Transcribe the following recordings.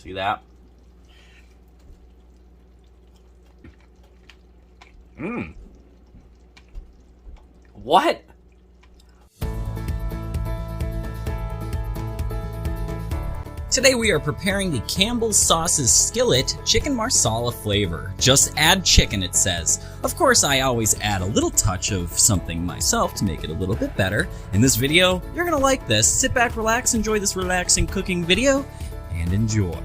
See that? What? Today we are preparing the Campbell's Sauce's Skillet Chicken Marsala flavor. Just add chicken, it says. Of course, I always add a little touch of something myself to make it a little bit better. In this video, you're gonna like this. Sit back, relax, enjoy this relaxing cooking video, and enjoy.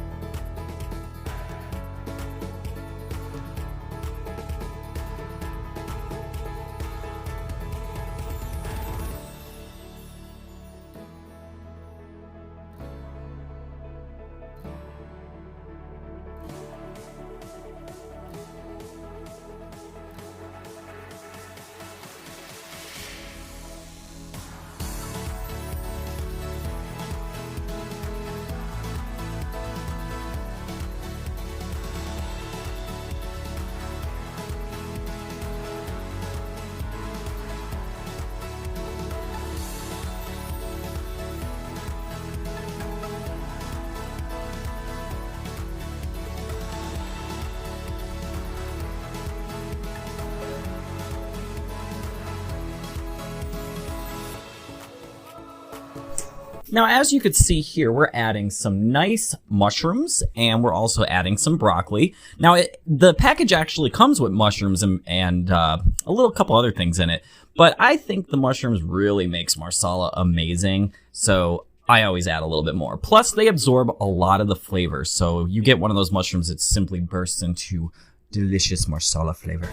Now, as you could see here, we're adding some nice mushrooms, and we're also adding some broccoli. Now, the package actually comes with mushrooms and a little couple other things in it, but I think the mushrooms really makes Marsala amazing, so I always add a little bit more. Plus, they absorb a lot of the flavor, so you get one of those mushrooms that simply bursts into delicious Marsala flavor.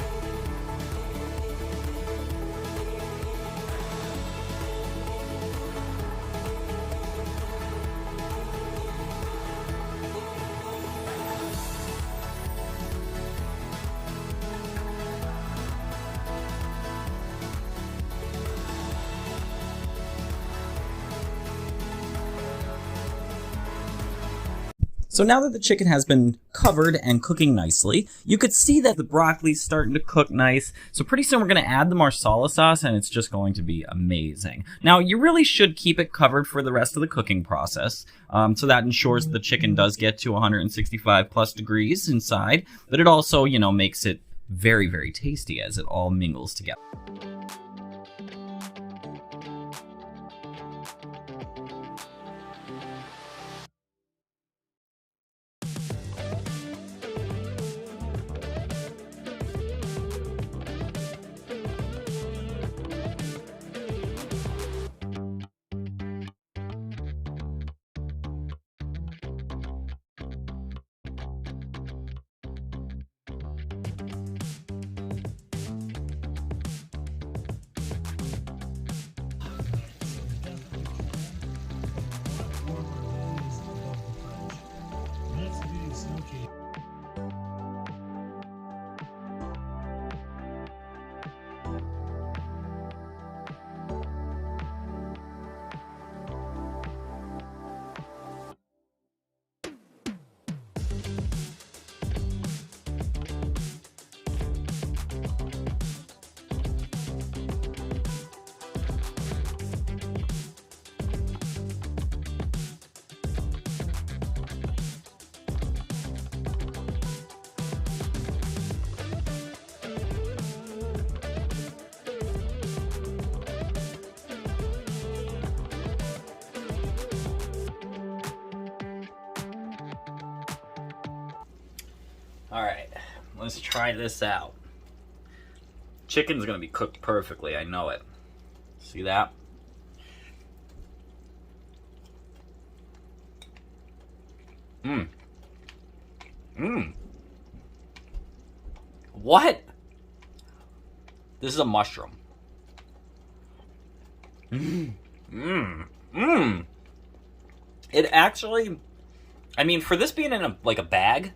So now that the chicken has been covered and cooking nicely, you could see that the broccoli's starting to cook nice. So pretty soon we're going to add the Marsala sauce, and it's just going to be amazing. Now, you really should keep it covered for the rest of the cooking process. So that ensures the chicken does get to 165 plus degrees inside, but it also, you know, makes it very, very tasty as it all mingles together. All right, let's try this out. Chicken's gonna be cooked perfectly, I know it. See that? What? This is a mushroom. It actually, I mean, for this being in a bag,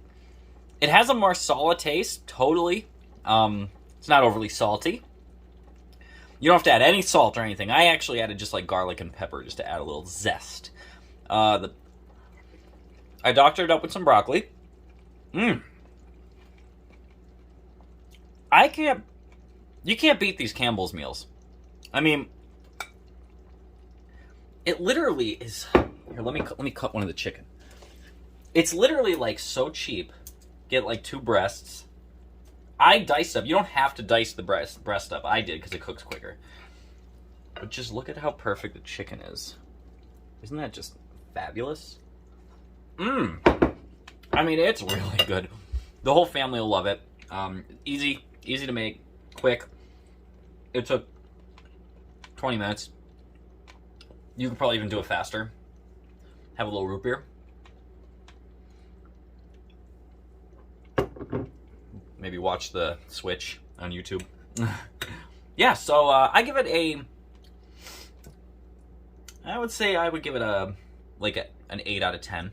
it has a Marsala taste, totally. It's not overly salty. You don't have to add any salt or anything. I actually added just like garlic and pepper just to add a little zest. I doctored it up with some broccoli. You can't beat these Campbell's meals. I mean, it literally is. Here, let me cut one of the chicken. It's literally like so cheap. Get like 2 breasts. I diced up. You don't have to dice the breast up. I did because it cooks quicker. But just look at how perfect the chicken is. Isn't that just fabulous? I mean, it's really good. The whole family will love it. Easy to make, quick. It took 20 minutes. You could probably even do it faster. Have a little root beer. Maybe watch the Switch on YouTube. Yeah, so I give it a... I would say I would give it an 8 out of 10.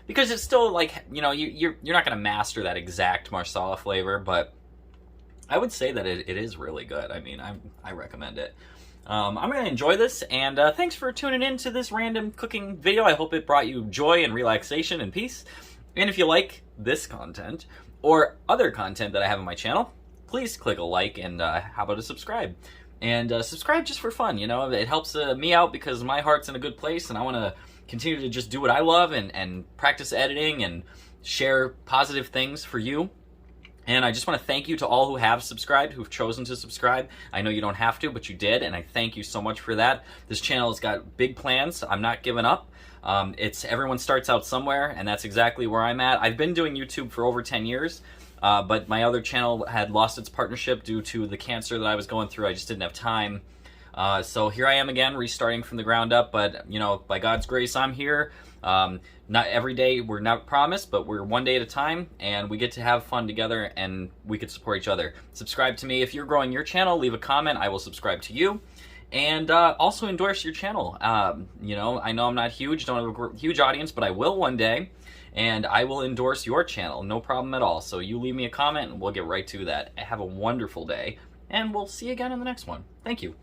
Because it's still like, you know, you're not going to master that exact Marsala flavor, but I would say that it is really good. I mean, I recommend it. I'm going to enjoy this, and thanks for tuning in to this random cooking video. I hope it brought you joy and relaxation and peace. And if you like this content or other content that I have on my channel, please click a like and how about a subscribe? And subscribe just for fun, you know? It helps me out because my heart's in a good place, and I want to continue to just do what I love and practice editing and share positive things for you. And I just want to thank you to all who have subscribed, who've chosen to subscribe. I know you don't have to, but you did, and I thank you so much for that. This channel has got big plans. I'm not giving up. Everyone starts out somewhere, and that's exactly where I'm at. I've been doing YouTube for over 10 years, but my other channel had lost its partnership due to the cancer that I was going through. I just didn't have time. So here I am again, restarting from the ground up, but, you know, by God's grace, I'm here. Not every day, we're not promised, but we're one day at a time, and we get to have fun together, and we could support each other. Subscribe to me. If you're growing your channel, leave a comment. I will subscribe to you. And also endorse your channel. You know, I know I'm not huge, don't have a huge audience, but I will one day, and I will endorse your channel, no problem at all. So you leave me a comment, and we'll get right to that. Have a wonderful day, and we'll see you again in the next one. Thank you.